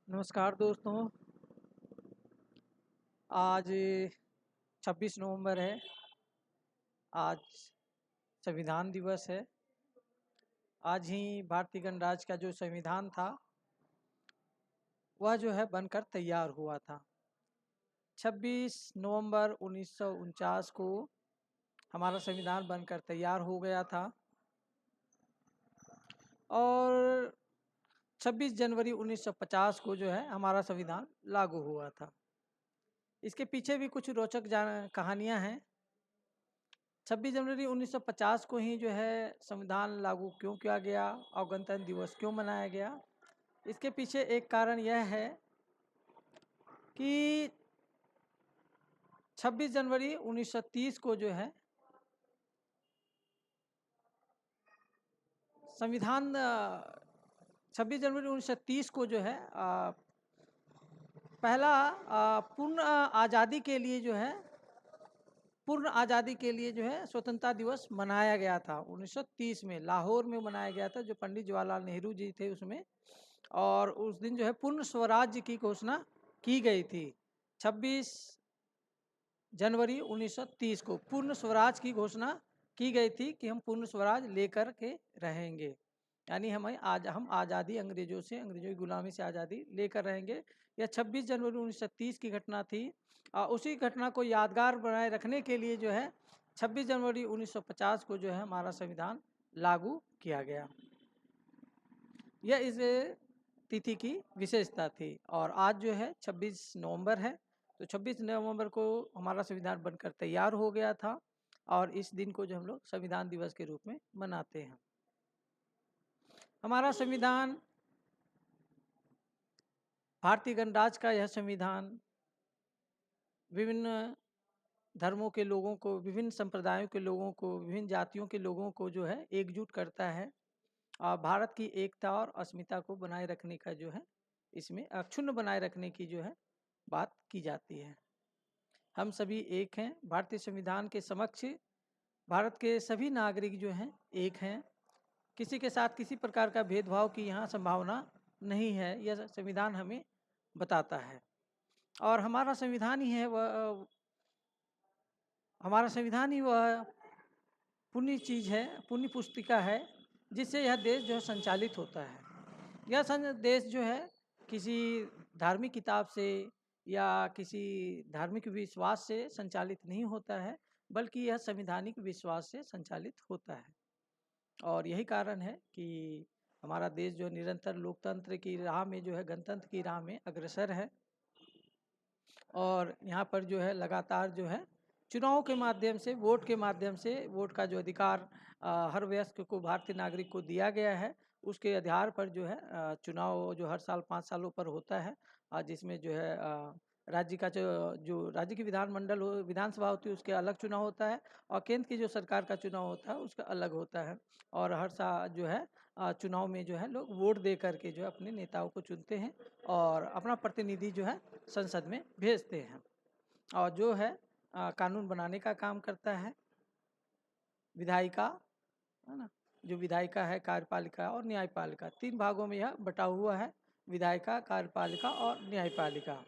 नमस्कार दोस्तों। आज 26 नवंबर है। आज संविधान दिवस है। आज ही भारतीय गणराज्य का जो संविधान था वह जो है बनकर तैयार हुआ था। 26 नवंबर 1949 को हमारा संविधान बनकर तैयार हो गया था और 26 जनवरी 1950 को जो है हमारा संविधान लागू हुआ था। इसके पीछे भी कुछ रोचक कहानियाँ हैं। 26 जनवरी 1950 को ही जो है संविधान लागू क्यों किया गया और गणतंत्र दिवस क्यों मनाया गया, इसके पीछे एक कारण यह है कि 26 जनवरी 1930 को जो है संविधान 26 जनवरी 1930 को जो है पहला पूर्ण आज़ादी के लिए जो है पूर्ण आज़ादी के लिए जो है स्वतंत्रता दिवस मनाया गया था। 1930 में लाहौर में मनाया गया था, जो पंडित जवाहरलाल नेहरू जी थे उसमें, और उस दिन जो है पूर्ण स्वराज्य की घोषणा की गई थी। 26 जनवरी 1930 को पूर्ण स्वराज की घोषणा की गई थी कि हम पूर्ण स्वराज लेकर के रहेंगे, यानी हम आज़ादी अंग्रेजों की गुलामी से आज़ादी लेकर रहेंगे। यह 26 जनवरी 1930 की घटना थी। उसी घटना को यादगार बनाए रखने के लिए जो है 26 जनवरी 1950 को जो है हमारा संविधान लागू किया गया। यह इस तिथि की विशेषता थी। और आज जो है 26 नवंबर है, तो 26 नवंबर को हमारा संविधान बनकर तैयार हो गया था और इस दिन को जो हम लोग संविधान दिवस के रूप में मनाते हैं। हमारा संविधान, भारतीय गणराज्य का यह संविधान विभिन्न धर्मों के लोगों को, विभिन्न संप्रदायों के लोगों को, विभिन्न जातियों के लोगों को जो है एकजुट करता है और भारत की एकता और अस्मिता को बनाए रखने का जो है, इसमें अक्षुण्ण बनाए रखने की जो है बात की जाती है। हम सभी एक हैं। भारतीय संविधान के समक्ष भारत के सभी नागरिक जो हैं एक हैं। किसी के साथ किसी प्रकार का भेदभाव की यहाँ संभावना नहीं है, यह संविधान हमें बताता है। और हमारा संविधान ही वह पुण्य चीज़ है, पुण्य पुस्तिका है, जिससे यह देश जो है संचालित होता है। यह देश जो है किसी धार्मिक किताब से या किसी धार्मिक विश्वास से संचालित नहीं होता है, बल्कि यह संवैधानिक विश्वास से संचालित होता है। और यही कारण है कि हमारा देश जो निरंतर लोकतंत्र की राह में जो है, गणतंत्र की राह में अग्रसर है। और यहाँ पर जो है लगातार जो है चुनाव के माध्यम से, वोट के माध्यम से, वोट का जो अधिकार हर वयस्क को, भारतीय नागरिक को दिया गया है, उसके आधार पर जो है चुनाव जो हर साल 5 सालों पर होता है, जिसमें जो है राज्य का जो राज्य की विधानसभा होती है उसके अलग चुनाव होता है, और केंद्र की जो सरकार का चुनाव होता है उसका अलग होता है। और हर साल जो है चुनाव में जो है लोग वोट दे करके जो है अपने नेताओं को चुनते हैं और अपना प्रतिनिधि जो है संसद में भेजते हैं। और जो है कानून बनाने का काम करता है विधायिका, है ना। जो विधायिका है, कार्यपालिका और न्यायपालिका, 3 भागों में यह बटा हुआ है, विधायिका, कार्यपालिका और न्यायपालिका।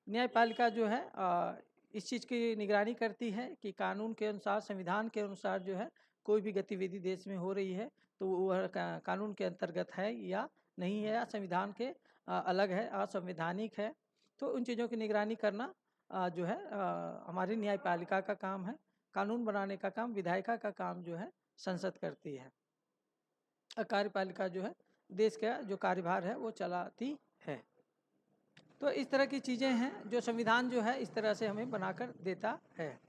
न्यायपालिका जो है इस चीज़ की निगरानी करती है कि कानून के अनुसार, संविधान के अनुसार जो है कोई भी गतिविधि देश में हो रही है तो वह कानून के अंतर्गत है या नहीं है, या संविधान के अलग है, असंवैधानिक है। तो उन चीज़ों की निगरानी करना जो है हमारी न्यायपालिका का काम है। कानून बनाने का काम विधायिका का काम जो है संसद करती है। कार्यपालिका जो है देश का जो कार्यभार है वो चलाती है। तो इस तरह की चीज़ें हैं जो संविधान जो है इस तरह से हमें बनाकर देता है।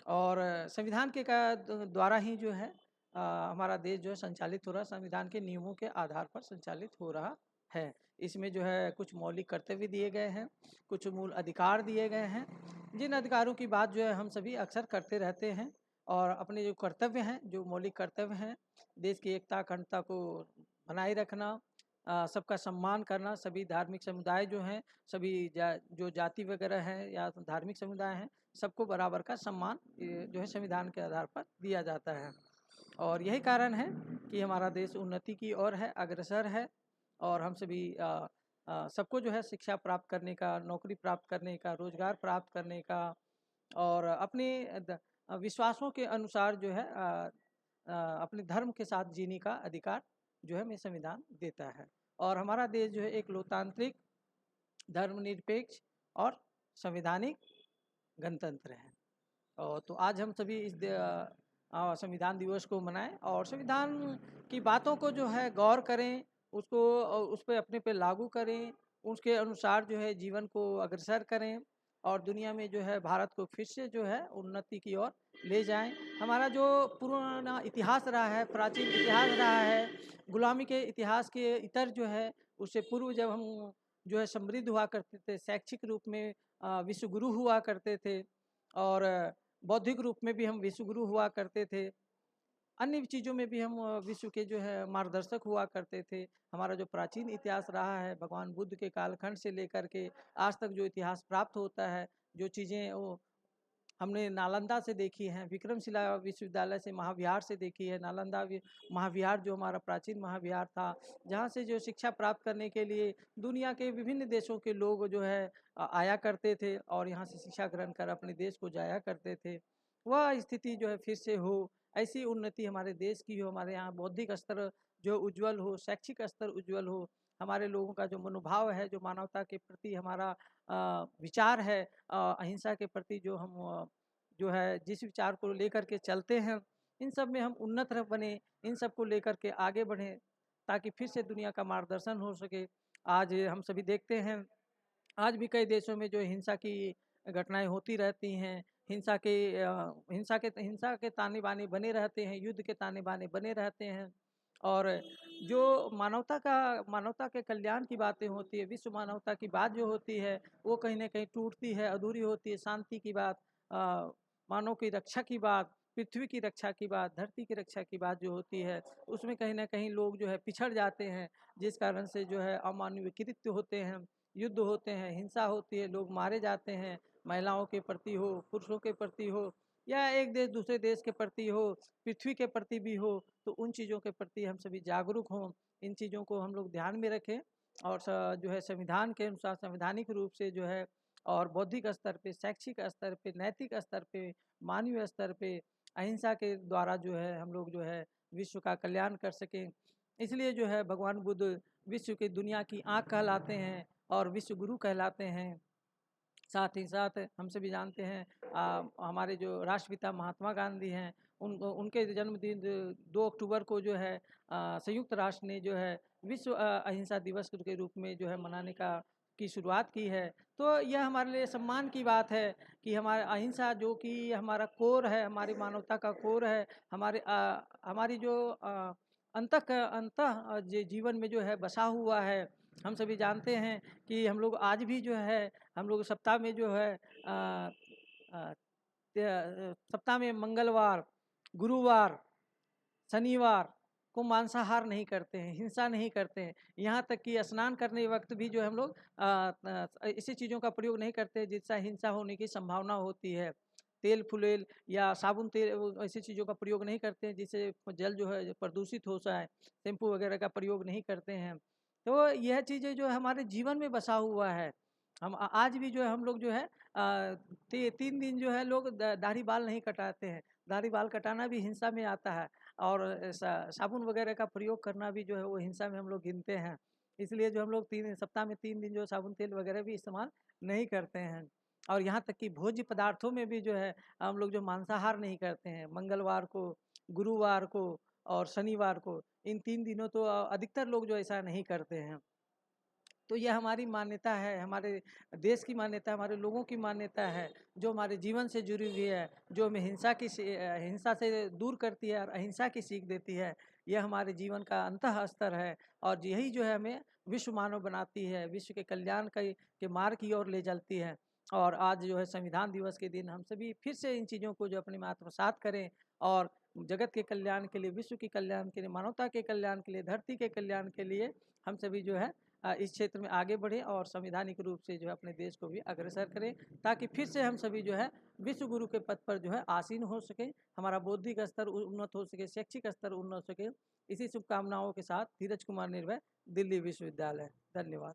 और संविधान के द्वारा ही जो है हमारा देश जो है संचालित हो रहा है, संविधान के नियमों के आधार पर संचालित हो रहा है। इसमें जो है कुछ मौलिक कर्तव्य दिए गए हैं, कुछ मूल अधिकार दिए गए हैं, जिन अधिकारों की बात जो है हम सभी अक्सर करते रहते हैं। और अपने जो कर्तव्य हैं, जो मौलिक कर्तव्य हैं, देश की एकता अखंडता को बनाए रखना, सबका सम्मान करना, सभी धार्मिक समुदाय जो हैं, सभी जो जाति वगैरह हैं या धार्मिक समुदाय हैं, सबको बराबर का सम्मान जो है संविधान के आधार पर दिया जाता है। और यही कारण है कि हमारा देश उन्नति की ओर है, अग्रसर है। और हम सभी सबको जो है शिक्षा प्राप्त करने का, नौकरी प्राप्त करने का, रोज़गार प्राप्त करने का और अपने विश्वासों के अनुसार जो है अपने धर्म के साथ जीने का अधिकार जो है हमें संविधान देता है। और हमारा देश जो है एक लोकतांत्रिक, धर्मनिरपेक्ष और संवैधानिक गणतंत्र है। तो आज हम सभी इस संविधान दिवस को मनाएं और संविधान की बातों को जो है गौर करें, उसको उस पे अपने पे लागू करें, उसके अनुसार जो है जीवन को अग्रसर करें और दुनिया में जो है भारत को फिर से जो है उन्नति की ओर ले जाएं। हमारा जो पुराना इतिहास रहा है, प्राचीन इतिहास रहा है, गुलामी के इतिहास के इतर जो है, उससे पूर्व जब हम जो है समृद्ध हुआ करते थे, शैक्षिक रूप में विश्व गुरु हुआ करते थे और बौद्धिक रूप में भी हम विश्व गुरु हुआ करते थे। अन्य चीज़ों में भी हम विश्व के जो है मार्गदर्शक हुआ करते थे। हमारा जो प्राचीन इतिहास रहा है, भगवान बुद्ध के कालखंड से लेकर के आज तक जो इतिहास प्राप्त होता है, जो चीज़ें वो हमने नालंदा से देखी हैं, विक्रमशिला विश्वविद्यालय से, महाविहार से देखी है। नालंदा महाविहार जो हमारा प्राचीन महाविहार था, जहाँ से जो शिक्षा प्राप्त करने के लिए दुनिया के विभिन्न देशों के लोग जो है आया करते थे और यहाँ से शिक्षा ग्रहण कर अपने देश को जाया करते थे। वह स्थिति जो है फिर से हो, ऐसी उन्नति हमारे देश की हो, हमारे यहाँ बौद्धिक स्तर जो उज्ज्वल हो, शैक्षिक स्तर उज्ज्वल हो, हमारे लोगों का जो मनोभाव है, जो मानवता के प्रति हमारा विचार है, अहिंसा के प्रति जो हम जो है जिस विचार को लेकर के चलते हैं, इन सब में हम उन्नत बने, इन सब को लेकर के आगे बढ़ें ताकि फिर से दुनिया का मार्गदर्शन हो सके। आज हम सभी देखते हैं, आज भी कई देशों में जो हिंसा की घटनाएं होती रहती हैं, हिंसा के ताने-बाने बने रहते हैं, युद्ध के ताने-बाने बने रहते हैं और जो मानवता के कल्याण की बातें होती है, विश्व मानवता की बात जो होती है, वो कहीं न कहीं टूटती है, अधूरी होती है। शांति की बात, मानव की रक्षा की बात, पृथ्वी की रक्षा की बात, धरती की रक्षा की बात जो होती है, उसमें कहीं न कहीं लोग जो है पिछड़ जाते हैं, जिस कारण से जो है अमानवीय कृत्य होते हैं, युद्ध होते हैं, हिंसा होती है, लोग मारे जाते हैं, महिलाओं के प्रति हो, पुरुषों के प्रति हो या एक देश दूसरे देश के प्रति हो, पृथ्वी के प्रति भी हो, तो उन चीज़ों के प्रति हम सभी जागरूक हों, इन चीज़ों को हम लोग ध्यान में रखें और जो है संविधान के अनुसार संवैधानिक रूप से जो है और बौद्धिक स्तर पे, शैक्षिक स्तर पे, नैतिक स्तर पे, मानवीय स्तर पे अहिंसा के द्वारा जो है हम लोग जो है विश्व का कल्याण कर सकें। इसलिए जो है भगवान बुद्ध विश्व की दुनिया की आँख कहलाते हैं और विश्व गुरु कहलाते हैं। साथ ही साथ हम सभी जानते हैं हमारे जो राष्ट्रपिता महात्मा गांधी हैं, उनके जन्मदिन 2 अक्टूबर को जो है संयुक्त राष्ट्र ने जो है विश्व अहिंसा दिवस के रूप में जो है मनाने की शुरुआत की है। तो यह हमारे लिए सम्मान की बात है कि हमारा अहिंसा जो कि हमारा कोर है, हमारी मानवता का कोर है, हमारी जो जीवन में जो है बसा हुआ है। हम सभी जानते हैं कि हम लोग आज भी जो है हम लोग सप्ताह में जो है सप्ताह में मंगलवार, गुरुवार, शनिवार को मांसाहार नहीं करते हैं, हिंसा नहीं करते हैं। यहाँ तक कि स्नान करने वक्त भी जो है हम लोग ऐसी चीज़ों का प्रयोग नहीं करते जिससे हिंसा होने की संभावना होती है। तेल फुलेल या साबुन तेल ऐसी चीज़ों का प्रयोग नहीं करते हैं जिससे जल जो है प्रदूषित हो जाए। शैम्पू वगैरह का प्रयोग नहीं करते हैं। तो यह चीज़ें जो है हमारे जीवन में बसा हुआ है। हम आज भी जो है हम लोग जो है 3 दिन जो है लोग दाढ़ी बाल नहीं कटाते हैं। दाढ़ी बाल कटाना भी हिंसा में आता है और साबुन वगैरह का प्रयोग करना भी जो है वो हिंसा में हम लोग गिनते हैं। इसलिए जो हम लोग 3 सप्ताह में 3 दिन जो साबुन तेल वगैरह भी इस्तेमाल नहीं करते हैं। और यहाँ तक कि भोज्य पदार्थों में भी जो है हम लोग जो मांसाहार नहीं करते हैं। मंगलवार को, गुरुवार को और शनिवार को, इन 3 दिनों तो अधिकतर लोग जो ऐसा नहीं करते हैं। तो यह हमारी मान्यता है, हमारे देश की मान्यता है, हमारे लोगों की मान्यता है, जो हमारे जीवन से जुड़ी हुई है, जो हमें हिंसा से दूर करती है और अहिंसा की सीख देती है। यह हमारे जीवन का अंतः स्तर है और यही जो है हमें विश्व मानव बनाती है, विश्व के कल्याण के मार्ग की ओर ले चलती है। और आज जो है संविधान दिवस के दिन हम सभी फिर से इन चीज़ों को जो अपने में आत्मसात करें और जगत के कल्याण के लिए, विश्व के कल्याण के लिए, मानवता के कल्याण के लिए, धरती के कल्याण के लिए हम सभी जो है इस क्षेत्र में आगे बढ़ें और संवैधानिक रूप से जो है अपने देश को भी अग्रसर करें ताकि फिर से हम सभी जो है विश्व गुरु के पद पर जो है आसीन हो सके, हमारा बौद्धिक स्तर उन्नत हो सके, शैक्षिक स्तर उन्नत हो सके। इसी शुभकामनाओं के साथ धीरज कुमार निर्भय, दिल्ली विश्वविद्यालय। धन्यवाद।